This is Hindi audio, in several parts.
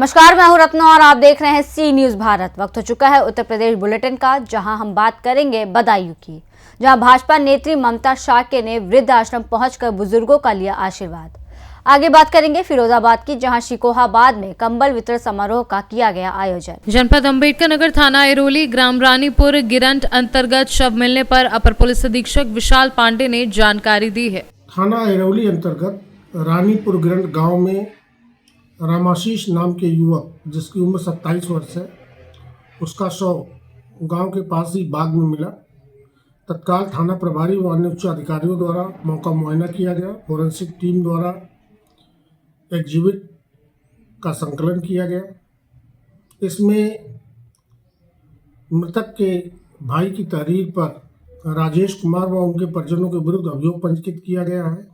नमस्कार, मैं हूं रत्ना और आप देख रहे हैं सी न्यूज भारत। वक्त हो चुका है उत्तर प्रदेश बुलेटिन का, जहां हम बात करेंगे बदायूं की, जहां भाजपा नेत्री ममता शाक्य ने वृद्ध आश्रम पहुंचकर बुजुर्गों का लिया आशीर्वाद। आगे बात करेंगे फिरोजाबाद की, जहां शिकोहाबाद में कंबल वितरण समारोह का किया गया आयोजन। जनपद अम्बेडकर नगर थाना एरोली ग्राम रानीपुर गिरंट अंतर्गत शव मिलने पर अपर पुलिस अधीक्षक विशाल पांडे ने जानकारी दी है। थाना एरोली अंतर्गत रानीपुर गिरंट गांव में रामाशीष नाम के युवक, जिसकी उम्र 27 वर्ष है, उसका शव गांव के पास ही बाग में मिला। तत्काल थाना प्रभारी व अन्य उच्च अधिकारियों द्वारा मौका मुआयना किया गया। फोरेंसिक टीम द्वारा एग्जिबिट का संकलन किया गया। इसमें मृतक के भाई की तहरीर पर राजेश कुमार व उनके परिजनों के विरुद्ध अभियोग पंजीकृत किया गया है।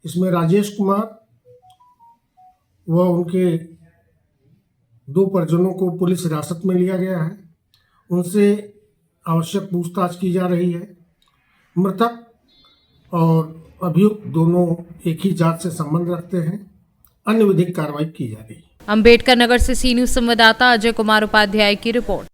इसमें राजेश कुमार व उनके 2 परिजनों को पुलिस हिरासत में लिया गया है। उनसे आवश्यक पूछताछ की जा रही है। मृतक और अभियुक्त दोनों एक ही जात से संबंध रखते हैं। अन्य विधिक कार्रवाई की जा रही है। अम्बेडकर नगर से सी न्यूज संवाददाता अजय कुमार उपाध्याय की रिपोर्ट।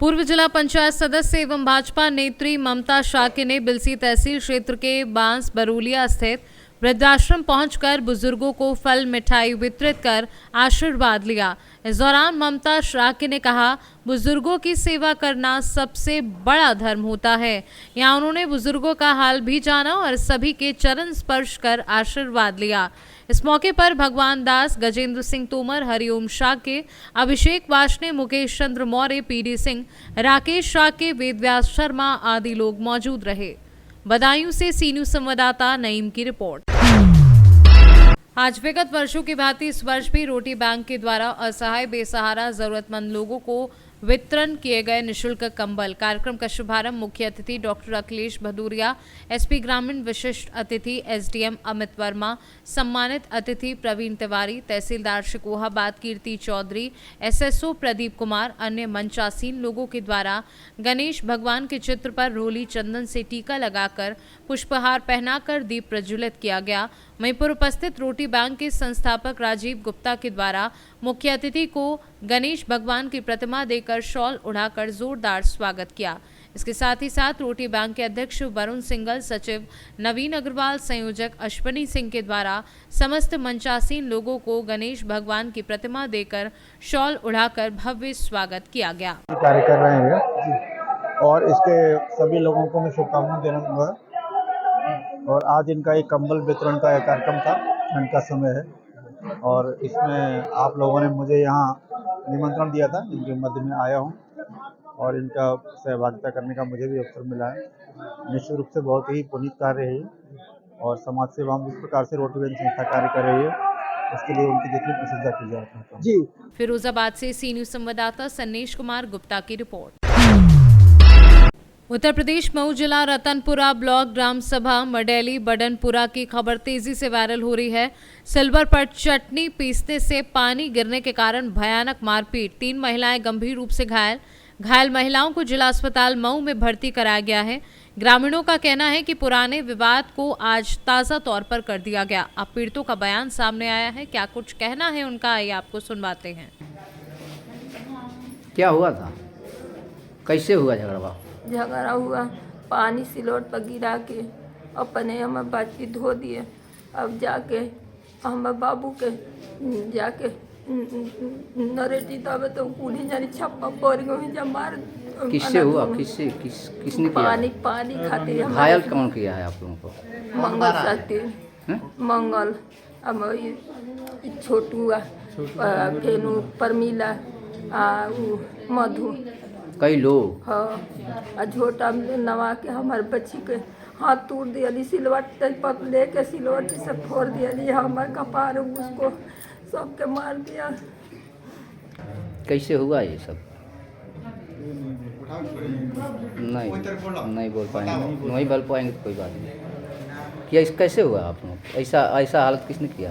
पूर्व जिला पंचायत सदस्य एवं भाजपा नेत्री ममता शाक्य ने बिलसी तहसील क्षेत्र के बांस बरूलिया स्थित वृद्धाश्रम पहुंचकर बुजुर्गों को फल मिठाई वितरित कर आशीर्वाद लिया। इस दौरान ममता शाक्य ने कहा, बुजुर्गों की सेवा करना सबसे बड़ा धर्म होता है। यहाँ उन्होंने बुजुर्गों का हाल भी जाना और सभी के चरण स्पर्श कर आशीर्वाद लिया। इस मौके पर भगवान दास, गजेंद्र सिंह तोमर, हरिओम शाक्य, अभिषेक वाशने, मुकेश चंद्र मौर्य, पीडी सिंह, राकेश शाक्य, वेदव्यास शर्मा आदि लोग मौजूद रहे। बदायूं से सी न्यूज संवाददाता नईम की रिपोर्ट। आज विगत वर्षों की भांति इस वर्ष भी रोटी बैंक के द्वारा असहाय बेसहारा जरूरतमंद लोगों को वितरण किए गए निःशुल्क कंबल। कार्यक्रम का शुभारंभ मुख्य अतिथि डॉक्टर अखिलेश भदौरिया, एसपी ग्रामीण विशिष्ट अतिथि एसडीएम अमित वर्मा, सम्मानित अतिथि प्रवीण तिवारी, तहसीलदार शिकोहाबाद कीर्ति चौधरी, एसएसओ प्रदीप कुमार, अन्य मंचासीन लोगों के द्वारा गणेश भगवान के चित्र पर रोली चंदन से टीका लगाकर पुष्पहार पहनाकर दीप प्रज्वलित किया गया। वहीं पर उपस्थित रोटी बैंक के संस्थापक राजीव गुप्ता के द्वारा मुख्य अतिथि को गणेश भगवान की प्रतिमा देकर शॉल उड़ाकर जोरदार स्वागत किया। इसके साथ ही साथ रोटी बैंक के अध्यक्ष वरुण सिंगल, सचिव नवीन अग्रवाल, संयोजक अश्वनी सिंह के द्वारा समस्त मंचासीन लोगों को गणेश भगवान की प्रतिमा देकर शॉल उड़ाकर भव्य स्वागत किया गया। कार्य कर रहे हैं और इसके सभी लोगों को मैं शुभकामनाएं देना चाहूँगा। और आज इनका एक कंबल वितरण का कार्यक्रम था, ठंड का समय है और इसमें आप लोगों ने मुझे यहाँ निमंत्रण दिया था, इनके मध्य में आया हूँ और इनका सहभागिता करने का मुझे भी अवसर मिला है। निश्चित रूप से बहुत ही पुनीत कार्य है और समाज सेवा हम जिस प्रकार से रोटी बैंक संस्था कार्य कर रही है, उसके लिए उनकी जितनी प्रशंसा की जाती है। जी। फिरोजाबाद से सी न्यूज संवाददाता सन्नेश कुमार गुप्ता की रिपोर्ट। उत्तर प्रदेश मऊ जिला रतनपुरा ब्लॉक ग्राम सभा मडेली बडनपुरा की खबर तेजी से वायरल हो रही है। सिल्वर पर चटनी पीसने से पानी गिरने के कारण भयानक मारपीट, 3 महिलाएं गंभीर रूप से घायल महिलाओं को जिला अस्पताल मऊ में भर्ती कराया गया है। ग्रामीणों का कहना है कि पुराने विवाद को आज ताज़ा तौर पर कर दिया गया। अब पीड़ितों का बयान सामने आया है, क्या कुछ कहना है उनका, ये आपको सुनवाते हैं। क्या हुआ था, कैसे हुआ झगड़ा हुआ, पानी सिलोट पर गिरा के अपने हमें बच्ची धो दिए। अब जाके हमारे बाबू के जाके नरेटी तब तो कूढ़ी जानी छप्पा पड़ गई जब मार। किससे हुआ, किसने किया? पानी खाती है। घायल कौन किया है आप लोगों को? मंगल शक्ति, मंगल, छोटू, फेनू, परमीला, मधु, कई लोग। हाँ, झोटा नवा के हमारे बच्ची के हाथ तोड़ दिया, सिलवट पर लेके सिलवट से फोड़ दिया, हमारे कपार उसको सबके मार दिया। कैसे हुआ ये सब? नहीं बोल पाएंगे तो कोई बात नहीं। क्या कैसे हुआ आप लोग? ऐसा हालत किसने किया?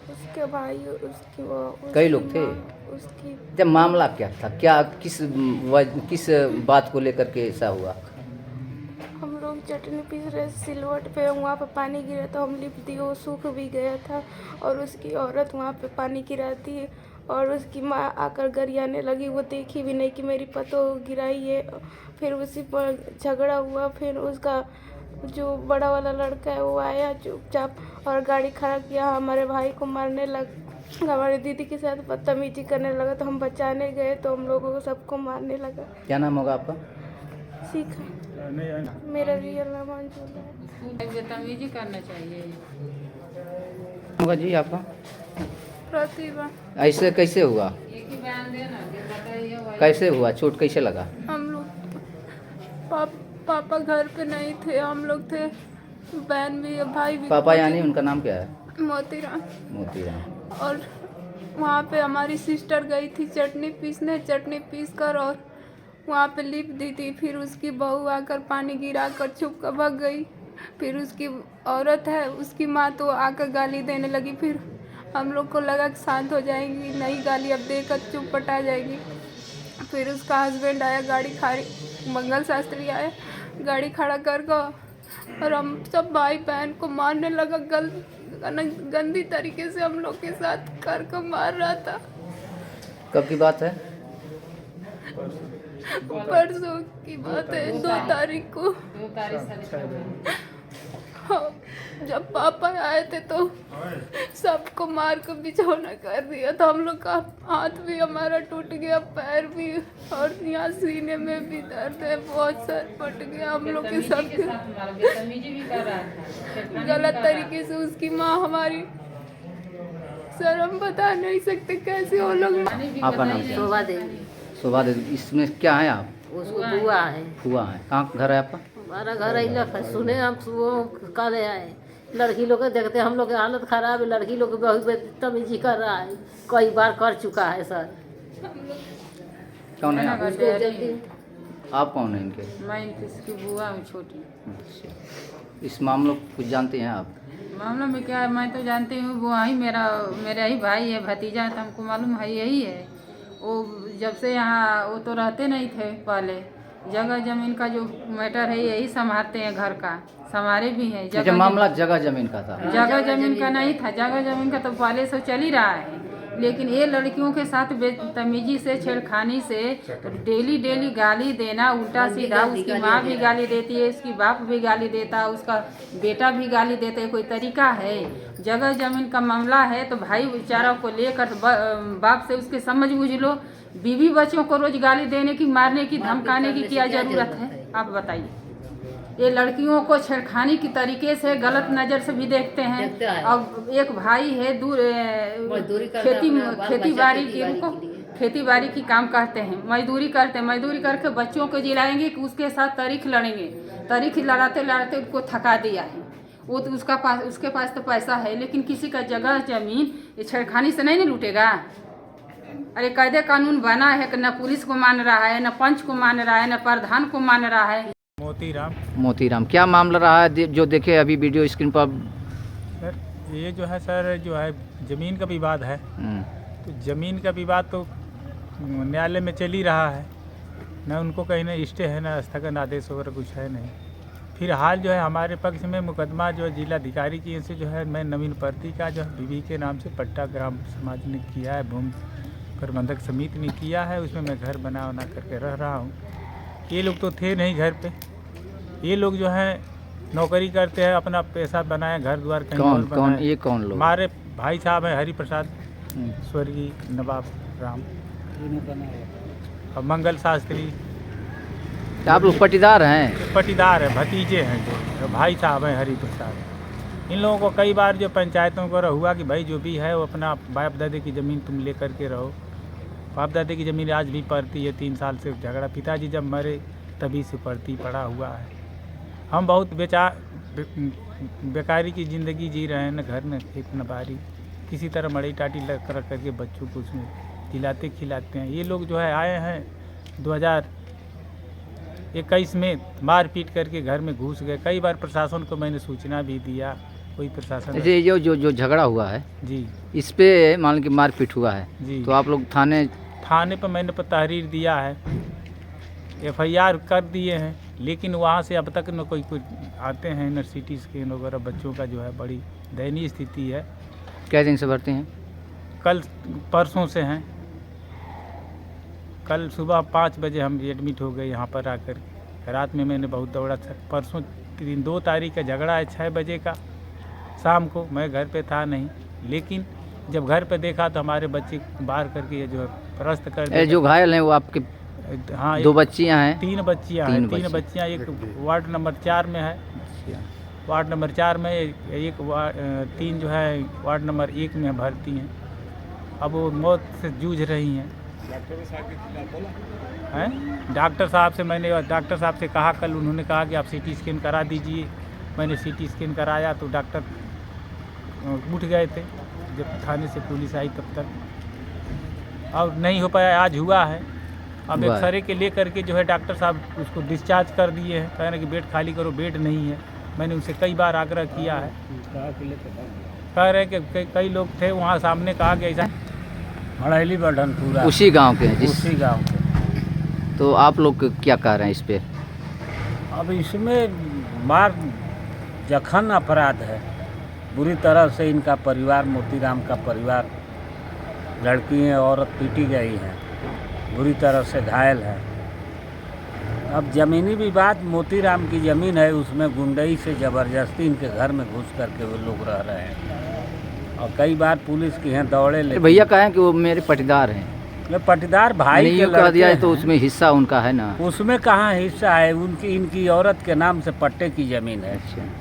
उसके भाई, उसकी कई लोग थे। उसकी जब मामला क्या था, किस बात को लेकर के ऐसा हुआ? हम लोग चटनी पीस रहे सिलवट पे, वहाँ पे पानी गिरा तो हम लिप दिए, वो सूख भी गया था। और उसकी औरत वहाँ पे पानी गिराती है और उसकी माँ आकर गरियाने लगी, वो देखी भी नहीं कि मेरी पतो गिराई है। फिर उसी पर झगड़ा हुआ। फिर उसका जो बड़ा वाला लड़का है वो आया चुपचाप और गाड़ी खड़ा किया, हमारे भाई को मारने लगा, हमारे दीदी के साथ बदतमीजी करने लगा। तो हम बचाने गए तो हम लोगों को सबको मारने लगा। क्या नाम होगा आपका? सीखा मेरा रियल नाम अंजुला है। बदतमीजी करना चाहिए। होगा जी आपका? प्रतिभा। ऐसे कैसे हुआ? एक ही बयान देना कि बताइए। कैसे हुआ? चोट कैसे लगा? हम लोग पापा घर पे नहीं थे, हम लोग थे, बहन भी भाई भी। पापा यानी उनका नाम क्या है? मोतीराम। मोतीराम। और वहाँ पे हमारी सिस्टर गई थी चटनी पीसने, चटनी पीस कर और वहाँ पे लिप दी थी। फिर उसकी बहू आकर पानी गिरा कर छुप कर भाग गई। फिर उसकी औरत है, उसकी माँ तो आकर गाली देने लगी। फिर हम लोग को लगा कि शांत हो जाएंगी, नहीं गाली अब देकर चुप पटा जाएगी। फिर उसका हस्बैंड आया, गाड़ी खाड़ी मंगल शास्त्री आया, गाड़ी खड़ा कर और हम सब भाई बहन को मारने लगा। गंदी तरीके से हम लोग के साथ कर मार रहा था। कब की बात है? परसों की बात है, 2 तारीख को। 2 तारीख हाँ, जब पापा आए थे तो सबको मार कर बिछौना कर दिया था। हम लोग का हाथ भी हमारा टूट गया, पैर भी, और यहाँ सीने में भी दर्द है, बहुत सर फट गया हम लोग के सब। बदतमीजी भी कर रहा था गलत तरीके से उसकी माँ हमारी, सर हम बता नहीं सकते कैसे वो लोग। आपका नाम क्या? शोभा देवी। शोभा देवी। इसमें क्या है आप? उसको बुआ है। हुआ है। कहाँ घर है आपका? हमारा घर अइलक है, सुने हम सुबह करे आए, लड़की लोग के देखते हम लोग की हालत खराब है, लड़की लोग बहुत बदतमीजी कर रहा है, कई बार कर चुका है सर। कौन है आप? उसको जल्दी आप कौन है इनके? मैं इसकी बुआ हूँ छोटी। अच्छा। इस मामलों को कुछ जानते हैं आप? मामला में क्या है, मैं तो जानती हूँ, बुआ ही मेरा ही भाई है, भतीजा है, तो हमको मालूम है यही है। वो जब से यहाँ वो तो रहते नहीं थे पहले, जगह जमीन का जो मैटर है यही संभालते हैं, घर का संभाले भी हैं। अच्छा, मामला जगह जमीन का था? जगह जमीन का नहीं था, जगह जमीन का तो पहले से चल ही रहा है, लेकिन ये लड़कियों के साथ बदतमीजी से, छेड़खानी से, डेली गाली देना उल्टा सीधा। उसकी माँ भी गाली देती है, उसकी बाप भी गाली देता है, उसका बेटा भी गाली देता है। कोई तरीका है? जगह जमीन का मामला है तो भाई बेचारा को लेकर बाप से उसके समझ बूझ लो। बीवी बच्चों को रोज गाली देने की, मारने की, धमकाने की क्या जरूरत है? आप बताइए। ये लड़कियों को छेड़खानी की तरीके से गलत नज़र से भी देखते हैं। अब एक भाई है दूर खेती बाड़ी की काम करते हैं, मजदूरी करते हैं, मजदूरी करके बच्चों को जिलाएंगे कि उसके साथ तारीख लड़ेंगे। तारीख लड़ाते लड़ाते उनको थका दिया है। वो तो उसके पास तो पैसा है, लेकिन किसी का जगह जमीन ये छेड़खानी से नहीं लूटेगा। अरे कायदे कानून बना है कि न पुलिस को मान रहा है, न पंच को मान रहा है, न प्रधान को मान रहा है। मोतीराम। क्या मामला रहा है जो देखे अभी वीडियो स्क्रीन पर? सर ये जो है सर, जो है ज़मीन का विवाद है। तो ज़मीन का विवाद तो न्यायालय में चल ही रहा है, न उनको कहीं न स्टे है, न स्थगन आदेश वगैरह कुछ है नहीं। फिर हाल जो है हमारे पक्ष में मुकदमा जो है जिलाधिकारी की से जो है मैं नवीन प्रति का जो है बीवी के नाम से पट्टा ग्राम समाज ने किया है, भूमि प्रबंधक समिति ने किया है, उसमें मैं घर बना करके रह रहा हूँ। ये लोग तो थे नहीं घर पे, ये लोग जो है नौकरी करते हैं, अपना पैसा बनाए, घर द्वार कहीं और बनाए। ये कौन लोग? हमारे भाई साहब हैं हरि प्रसाद, स्वर्गीय नवाब राम और मंगल शास्त्री। आप लोग पटीदार हैं? पटीदार है, भतीजे हैं, जो भाई साहब हैं हरि प्रसाद। इन लोगों को कई बार जो पंचायतों को हुआ कि भाई जो भी है वो अपना बाप दादे की ज़मीन तुम ले करके रहो। बाप दादे की ज़मीन आज भी पड़ती है, 3 साल से झगड़ा, पिताजी जब मरे तभी से पड़ती पड़ा हुआ है। हम बहुत बेकारी की ज़िंदगी जी रहे हैं, न घर न खेत न बारी, किसी तरह मड़ई टाटी लग करके बच्चों को उसमें खिलाते खिलाते हैं। ये लोग जो है आए हैं 2021 में, मार पीट करके घर में घुस गए। कई बार प्रशासन को मैंने सूचना भी दिया, कोई प्रशासन। ये जो झगड़ा हुआ है जी, इस पे मान लो कि मारपीट हुआ है जी, तो आप लोग थाने पर मैंने तहरीर दिया है। FIR कर दिए हैं, लेकिन वहाँ से अब तक न कोई आते हैं इनर सिटी स्कैन वगैरह। बच्चों का जो है बड़ी दयनीय स्थिति है। क्या दिन से भर्ती हैं? कल परसों से हैं। कल सुबह 5 बजे हम एडमिट हो गए यहाँ पर आकर। रात में मैंने बहुत दौड़ा। परसों 2 तारीख का झगड़ा है 6 बजे का शाम को। मैं घर पे था नहीं, लेकिन जब घर पे देखा तो हमारे बच्चे बाहर करके जो है परास्त कर दिए। जो घायल हैं वो आपके? हाँ, 2 बच्चियाँ हैं? 3 बच्चियाँ हैं। 3 बच्चियाँ, एक वार्ड नंबर 4 में है। वार्ड नंबर 4 में एक 3 जो है वार्ड नंबर 1 में भर्ती हैं। अब वो मौत से जूझ रही हैं। डॉक्टर साहब से मैंने डॉक्टर साहब से कहा कल, उन्होंने कहा कि आप CT स्कैन करा दीजिए। मैंने CT स्कैन कराया तो डॉक्टर उठ गए थे। जब थाने से पुलिस आई तब तक और नहीं हो पाया। आज हुआ है। अब एक्सरे के ले करके जो है डॉक्टर साहब उसको डिस्चार्ज कर दिए हैं। कह रहे हैं कि बेड खाली करो, बेड नहीं है। मैंने उनसे कई बार आग्रह किया है। कह रहे हैं कि कई लोग थे वहाँ सामने, कहा कि ऐसा हड़ैली बढ़न पूरा उसी गांव के हैं? उसी गांव के। तो आप लोग क्या कह रहे हैं इस पे? अब इसमें मार जघन्य अपराध है। बुरी तरह से इनका परिवार, मोतीराम का परिवार, लड़की औरत पीटी गई है, बुरी तरह से घायल है। अब ज़मीनी विवाद, मोतीराम की ज़मीन है, उसमें गुंडई से ज़बरदस्ती इनके घर में घुस करके वो लोग रह रहे हैं और कई बार पुलिस की हैं दौड़े ले। भैया कहें कि वो मेरे पटीदार हैं। मैं पटीदार भाई के कह दिया है तो उसमें हिस्सा उनका है ना? उसमें कहाँ हिस्सा है? इनकी औरत के नाम से पट्टे की ज़मीन है।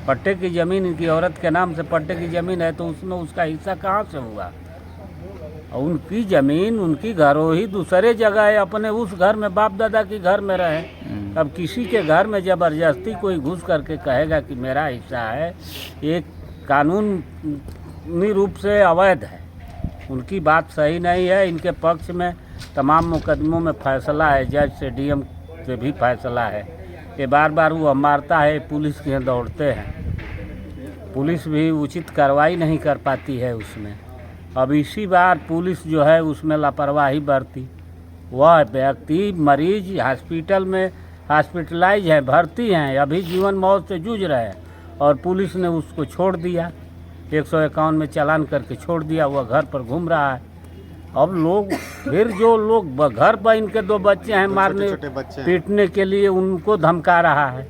पट्टे की ज़मीन, इनकी औरत के नाम से पट्टे की ज़मीन है, तो उसमें उसका हिस्सा कहाँ से हुआ? और उनकी ज़मीन, उनकी घरों ही दूसरे जगह है। अपने उस घर में, बाप दादा के घर में रहे। अब किसी के घर में ज़बरदस्ती कोई घुस करके कहेगा कि मेरा हिस्सा है, एक कानूनी रूप से अवैध है। उनकी बात सही नहीं है। इनके पक्ष में तमाम मुकदमों में फैसला है, जज से DM से भी फैसला है। ये बार बार वो मारता है, पुलिस के यहाँ दौड़ते हैं। पुलिस भी उचित कार्रवाई नहीं कर पाती है उसमें। अब इसी बार पुलिस जो है उसमें लापरवाही बरती। वह व्यक्ति, मरीज हॉस्पिटल में हॉस्पिटलाइज है, भर्ती हैं, अभी जीवन मौत से जूझ रहे हैं और पुलिस ने उसको छोड़ दिया। 151 में चालान करके छोड़ दिया। वह घर पर घूम रहा है। अब लोग फिर जो लोग घर पर इनके 2 बच्चे हैं मारने पीटने के लिए, उनको धमका रहा है।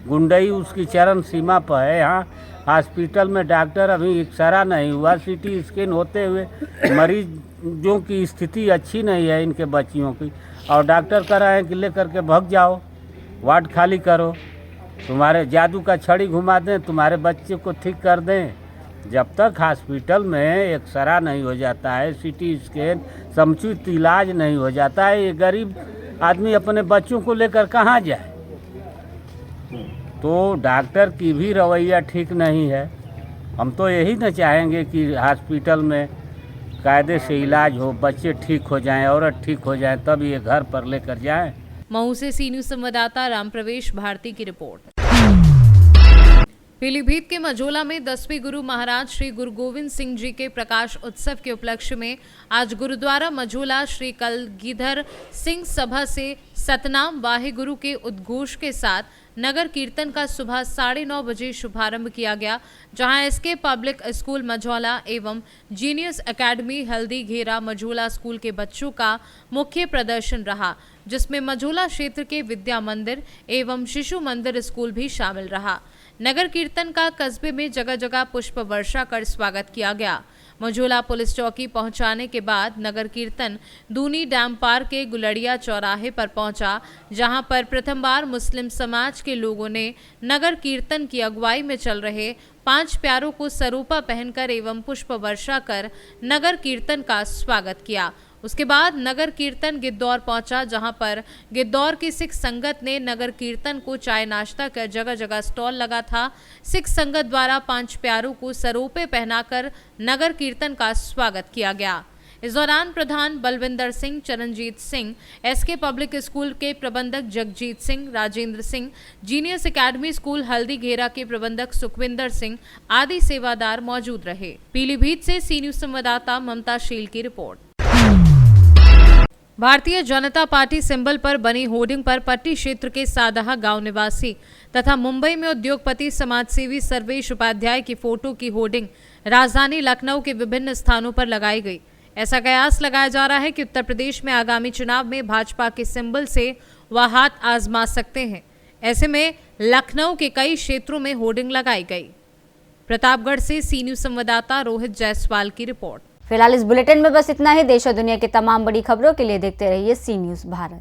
गुंडई उसकी चरम सीमा पर है। यहाँ हॉस्पिटल में डॉक्टर अभी एक्सरा नहीं हुआ, CT स्कैन होते हुए मरीजों की स्थिति अच्छी नहीं है इनके बच्चियों की, और डॉक्टर कह रहे हैं कि ले करके भाग जाओ, वार्ड खाली करो, तुम्हारे जादू का छड़ी घुमा दें, तुम्हारे बच्चे को ठीक कर दें। जब तक हॉस्पिटल में एक्सरा नहीं हो जाता है, CT स्कैन, समुचित इलाज नहीं हो जाता है, ये गरीब आदमी अपने बच्चों को लेकर कहाँ जाए? तो डॉक्टर की भी रवैया ठीक नहीं है। हम तो यही न चाहेंगे कि हॉस्पिटल में कायदे से इलाज हो, बच्चे ठीक हो जाएं, औरत ठीक हो जाए, तब ये घर पर लेकर जाएं। मऊ से सी न्यूज संवाददाता राम प्रवेश भारती की रिपोर्ट। पीलीभीत के मझोला में 10वें गुरु महाराज श्री गुरु गोविंद सिंह जी के प्रकाश उत्सव के उपलक्ष्य में आज गुरुद्वारा मझोला श्री कलगीधर सिंह सभा से सतनाम वाहे गुरु के उद्घोष के साथ नगर कीर्तन का सुबह 9:30 बजे शुभारंभ किया गया, जहां SK पब्लिक स्कूल मझौला एवं जीनियस एकेडमी हल्दी घेरा मझोला स्कूल के बच्चों का मुख्य प्रदर्शन रहा, जिसमें मझोला क्षेत्र के विद्या मंदिर एवं शिशु मंदिर स्कूल भी शामिल रहा। नगर कीर्तन का कस्बे में जगह जगह पुष्प वर्षा कर स्वागत किया गया। मझोला पुलिस चौकी पहुंचाने के बाद नगर कीर्तन दूनी डैम पार के गुलड़िया चौराहे पर पहुंचा, जहां पर प्रथम बार मुस्लिम समाज के लोगों ने नगर कीर्तन की अगुवाई में चल रहे 5 प्यारों को सरूपा पहनकर एवं पुष्प वर्षा कर नगर कीर्तन का स्वागत किया। उसके बाद नगर कीर्तन गिद्धौर पहुंचा, जहां पर गिद्धौर की सिख संगत ने नगर कीर्तन को चाय नाश्ता कर जगह जगह स्टॉल लगा था। सिख संगत द्वारा 5 प्यारों को सरोपे पहनाकर नगर कीर्तन का स्वागत किया गया। इस दौरान प्रधान Balwinder Singh, Charanjit Singh, SK public school के प्रबंधक Jagjit Singh, Rajendra Singh, genius academy school Haldi Ghera के प्रबंधक सुखविंदर सिंह आदि सेवादार मौजूद रहे। पीलीभीत से सी न्यूज संवाददाता ममता शील की report. Bharatiya Janata party symbol पर बनी होर्डिंग पर पट्टी क्षेत्र के सादहा गांव निवासी तथा मुंबई में उद्योगपति समाजसेवी सर्वेश उपाध्याय की फोटो की होर्डिंग राजधानी लखनऊ के विभिन्न स्थानों पर लगाई गई। ऐसा कयास लगाया जा रहा है कि उत्तर प्रदेश में आगामी चुनाव में भाजपा के सिंबल से वह हाथ आजमा सकते हैं। ऐसे में लखनऊ के कई क्षेत्रों में होर्डिंग लगाई गई। प्रतापगढ़ से सी न्यूज संवाददाता रोहित जायसवाल की रिपोर्ट। फिलहाल इस बुलेटिन में बस इतना ही। देश और दुनिया की तमाम बड़ी खबरों के लिए देखते रहिए सी न्यूज भारत।